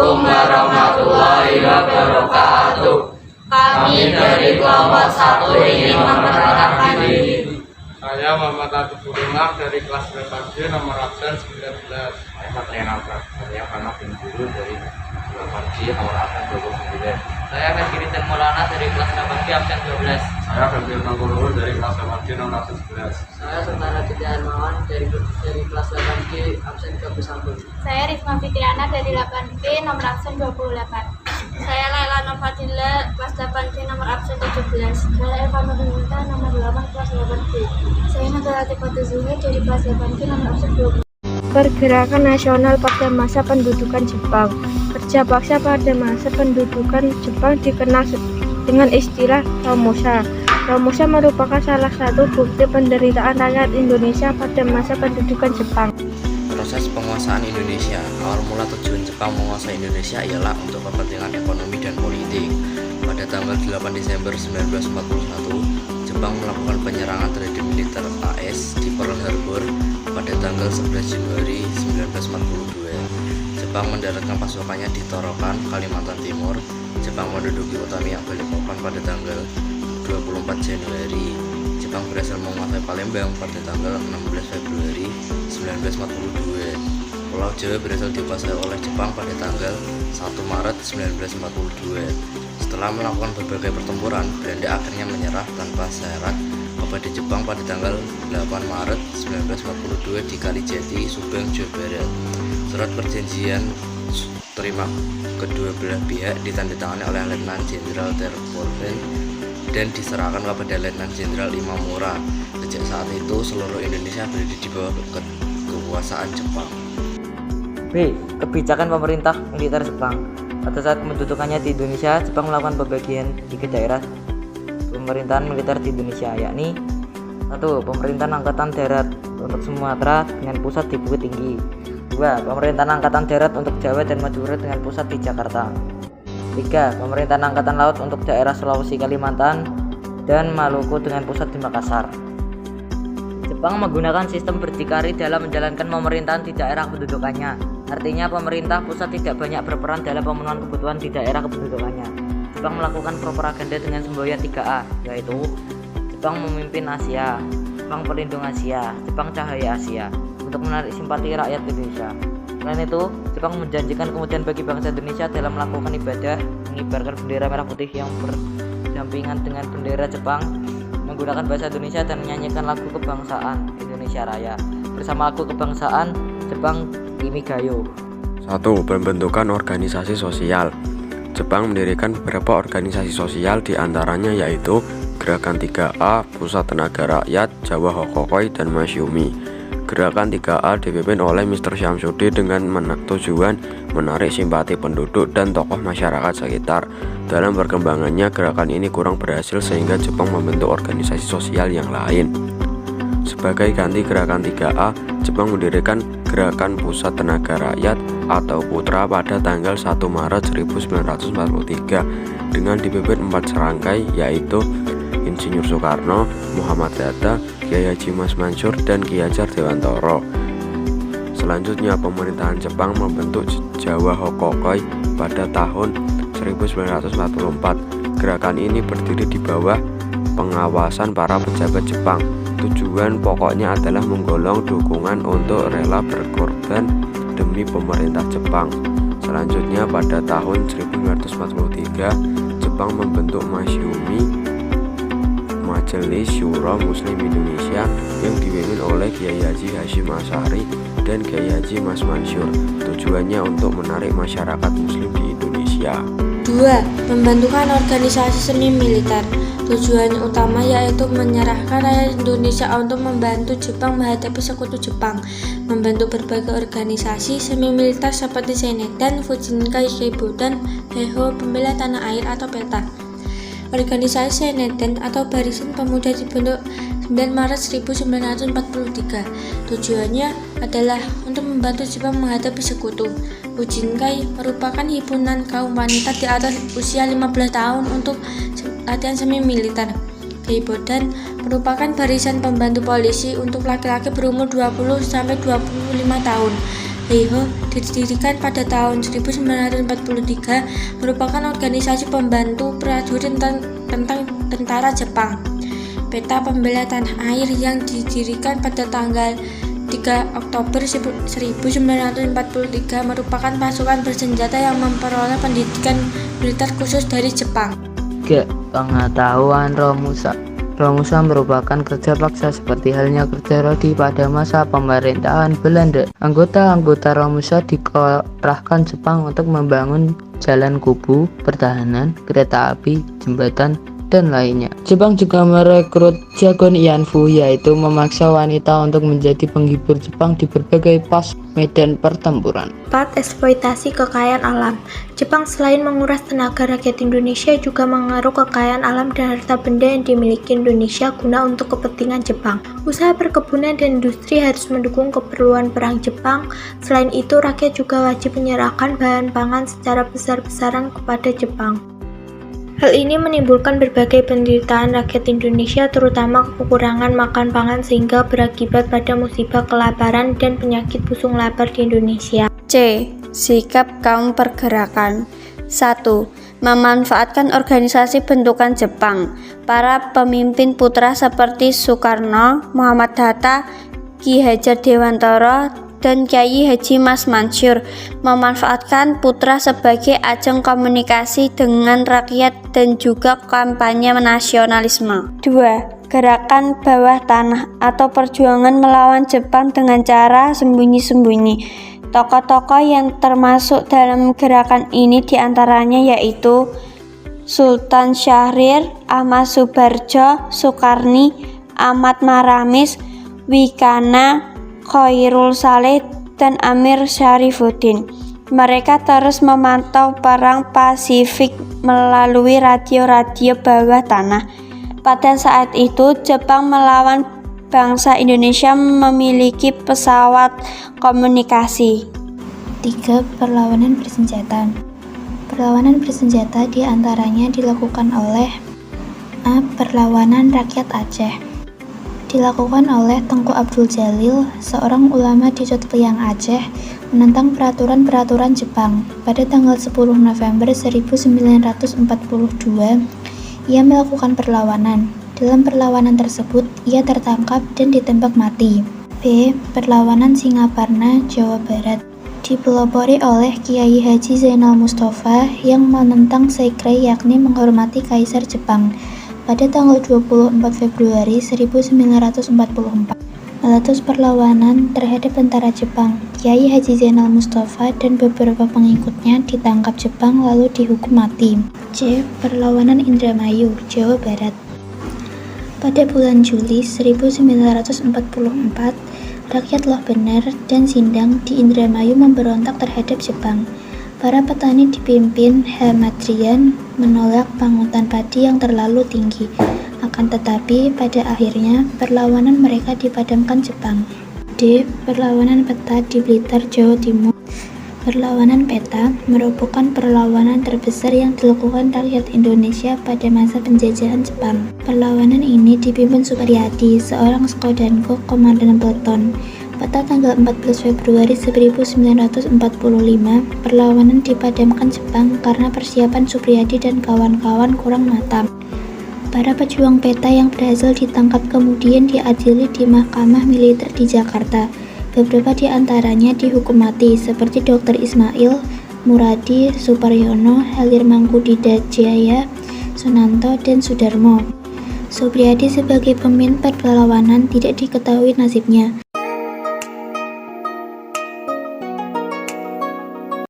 Assalamualaikum warahmatullahi wabarakatuh. Kami dari kelompok 1 ingin memperkenalkan diri. Saya Muhammad Latif Budiman dari kelas 8B nomor absen 19. Saya Satriana Prasetya Karna bin Guru dari 8B nomor absen 29. Saya Fergiri dan Maulana dari kelas 8B absen 12. Saya Fergiri Mangguru dari kelas 8B nomor absen 11. Saya Sultan Aditya Hermawan dari kelas 8B absen 21. Saya Risma Fitriana dari 8B nomor absen 28. Saya Laila Nofadila, kelas 8B nomor absen 17. Saya Eva Nurunita nomor 8 kelas 8B. Saya Nadala Tifatu Zuhai dari kelas 8B nomor absen 20. Pergerakan nasional pada masa pendudukan Jepang. Kerja paksa pada masa pendudukan Jepang dikenal dengan istilah Romusha. Romusha merupakan salah satu bukti penderitaan rakyat Indonesia pada masa pendudukan Jepang. Proses penguasaan Indonesia. Awal mula tujuan Jepang menguasai Indonesia ialah untuk kepentingan ekonomi dan politik. Pada tanggal 8 Desember 1941, Jepang melakukan penyerangan terhadap militer AS di Pearl Harbor pada tanggal 11 Januari 1942. Jepang mendaratkan pasukannya di Tarakan, Kalimantan Timur. Jepang menduduki Utamiya, Balikpapan pada tanggal 24 Januari. Jepang berhasil menguasai Palembang pada tanggal 16 Februari 1942. Pulau Jawa berhasil dikuasai oleh Jepang pada tanggal 1 Maret 1942. Setelah melakukan berbagai pertempuran, Belanda akhirnya menyerah tanpa syarat kepada Jepang pada tanggal 8 Maret 1942 di Kalijati, Subang, Jawa Barat. Surat perjanjian terima kedua belah pihak ditandatangani oleh Letnan Jenderal Terpoven dan diserahkan kepada Letnan Jenderal Imamura. Sejak saat itu seluruh Indonesia berada di bawah kekuasaan Jepang. B. Kebijakan pemerintah militer Jepang. Pada saat pendudukannya di Indonesia, Jepang melakukan pembagian 3 daerah pemerintahan militer di Indonesia, yakni 1. Pemerintahan Angkatan Darat untuk Sumatera dengan pusat di Bukit Tinggi. 2. Pemerintahan Angkatan Darat untuk Jawa dan Madura dengan pusat di Jakarta. 3. Pemerintahan Angkatan Laut untuk daerah Sulawesi, Kalimantan, dan Maluku dengan pusat di Makassar. Jepang menggunakan sistem berdikari dalam menjalankan pemerintahan di daerah kedudukannya. Artinya pemerintah pusat tidak banyak berperan dalam pemenuhan kebutuhan di daerah kedudukannya. Jepang melakukan propaganda dengan semboyan 3A, yaitu Jepang memimpin Asia, Jepang pelindung Asia, Jepang cahaya Asia, untuk menarik simpati rakyat Indonesia. Selain itu, Jepang menjanjikan kemudian bagi bangsa Indonesia dalam melakukan ibadah, mengibarkan bendera merah putih yang berdampingan dengan bendera Jepang, menggunakan bahasa Indonesia dan menyanyikan lagu kebangsaan Indonesia Raya. Bersama lagu kebangsaan Jepang Kimigayo. 1. Pembentukan organisasi sosial. Jepang mendirikan beberapa organisasi sosial, diantaranya yaitu Gerakan 3A, Pusat Tenaga Rakyat, Jawa Hokokoi, dan Masyumi. Gerakan 3A dipimpin oleh Mr. Syamsudi dengan tujuan menarik simpati penduduk dan tokoh masyarakat sekitar. Dalam perkembangannya, gerakan ini kurang berhasil sehingga Jepang membentuk organisasi sosial yang lain. Sebagai ganti Gerakan 3A, Jepang mendirikan Gerakan Pusat Tenaga Rakyat atau Putra pada tanggal 1 Maret 1943 dengan dipimpin 4 serangkai, yaitu Insinyur Soekarno, Muhammad Hatta, Kiai Haji Mas Mansur, dan Ki Hajar Dewantoro. Selanjutnya, pemerintahan Jepang membentuk Jawa Hokokoi pada tahun 1944. Gerakan ini berdiri di bawah pengawasan para pejabat Jepang. Tujuan pokoknya adalah menggolong dukungan untuk rela berkorban demi pemerintah Jepang. Selanjutnya, pada tahun 1943, Jepang membentuk Masyumi, Majelis Syuro Muslim Indonesia, yang dipimpin oleh Kiai Haji Hasyim Asy'ari dan Kiai Haji Mas Mansur. Tujuannya untuk menarik masyarakat Muslim di Indonesia. 2. Pembentukan organisasi semi militer. Tujuan utama yaitu menyerahkan rakyat Indonesia untuk membantu Jepang menghadapi sekutu Jepang. Membentuk berbagai organisasi semi militer seperti Senedan, Fujinkai Keibudan, Heiho Pembela Tanah Air atau PETA. Organisasi Senedan atau Barisan Pemuda dibentuk 9 Maret 1943. Tujuannya adalah untuk membantu Jepang menghadapi sekutu. Fujinkai merupakan himpunan kaum wanita di atas usia 15 tahun untuk latihan semi militer. Keibudan merupakan barisan pembantu polisi untuk laki-laki berumur 20-25 tahun. Heiho didirikan pada tahun 1943 merupakan organisasi pembantu prajurit tentang tentara Jepang. Peta Pembela Tanah Air yang didirikan pada tanggal 3 Oktober 1943 merupakan pasukan bersenjata yang memperoleh pendidikan militer khusus dari Jepang. 3. Pengetahuan Romusa. Romusa merupakan kerja paksa seperti halnya kerja rodi pada masa pemerintahan Belanda. Anggota-anggota Romusa dikerahkan Jepang untuk membangun jalan kubu, pertahanan, kereta api, jembatan, dan lainnya. Jepang juga merekrut Jagon Ianfu, yaitu memaksa wanita untuk menjadi penghibur Jepang di berbagai pos medan pertempuran. 4. Eksploitasi kekayaan alam. Jepang selain menguras tenaga rakyat Indonesia juga mengaruh kekayaan alam dan harta benda yang dimiliki Indonesia guna untuk kepentingan Jepang. Usaha perkebunan dan industri harus mendukung keperluan perang Jepang. Selain itu, rakyat juga wajib menyerahkan bahan pangan secara besar-besaran kepada Jepang. Hal ini menimbulkan berbagai penderitaan rakyat Indonesia, terutama kekurangan makan pangan sehingga berakibat pada musibah kelaparan dan penyakit pusung lapar di Indonesia. C. Sikap kaum pergerakan. 1. Memanfaatkan organisasi bentukan Jepang. Para pemimpin putra seperti Soekarno, Muhammad Hatta, Ki Hajar Dewantara, dan Kyai Haji Mas Mansur memanfaatkan putra sebagai ajang komunikasi dengan rakyat dan juga kampanye nasionalisme. 2. Gerakan bawah tanah atau perjuangan melawan Jepang dengan cara sembunyi-sembunyi. Tokoh-tokoh yang termasuk dalam gerakan ini diantaranya yaitu Sultan Syahrir, Ahmad Subarjo, Soekarni, Ahmad Maramis, Wikana, Khairul Saleh, dan Amir Syarifuddin. Mereka terus memantau perang Pasifik melalui radio-radio bawah tanah. Pada saat itu, Jepang melawan bangsa Indonesia memiliki pesawat komunikasi. 3. Perlawanan bersenjata. Perlawanan bersenjata diantaranya dilakukan oleh A. Perlawanan rakyat Aceh. Dilakukan oleh Tengku Abdul Jalil, seorang ulama di Cotliang Aceh, menentang peraturan-peraturan Jepang. Pada tanggal 10 November 1942, ia melakukan perlawanan. Dalam perlawanan tersebut, ia tertangkap dan ditembak mati. B. Perlawanan Singaparna, Jawa Barat. Dipelopori oleh Kiai Haji Zainal Mustafa yang menentang sekre yakni menghormati Kaisar Jepang. Pada tanggal 24 Februari 1944, meletus perlawanan terhadap tentara Jepang. Kiai Haji Zainal Mustafa dan beberapa pengikutnya ditangkap Jepang lalu dihukum mati. C. Perlawanan Indramayu, Jawa Barat. Pada bulan Juli 1944, rakyat Loh Bener dan Sindang di Indramayu memberontak terhadap Jepang. Para petani dipimpin H. Madrian menolak panghutan padi yang terlalu tinggi. Akan tetapi, pada akhirnya, perlawanan mereka dipadamkan Jepang. D. Perlawanan peta di Blitar, Jawa Timur. Perlawanan peta merupakan perlawanan terbesar yang dilakukan rakyat Indonesia pada masa penjajahan Jepang. Perlawanan ini dipimpin Supriyadi, seorang Skodanko komandan peleton. Pada tanggal 14 Februari 1945, perlawanan dipadamkan Jepang karena persiapan Supriyadi dan kawan-kawan kurang matang. Para pejuang peta yang berhasil ditangkap kemudian diadili di Mahkamah Militer di Jakarta. Beberapa di antaranya dihukum mati, seperti Dr. Ismail, Muradi, Suparyono, Halir Mangkudida Jaya, Sunanto, dan Sudarmo. Supriyadi sebagai pemimpin perlawanan tidak diketahui nasibnya.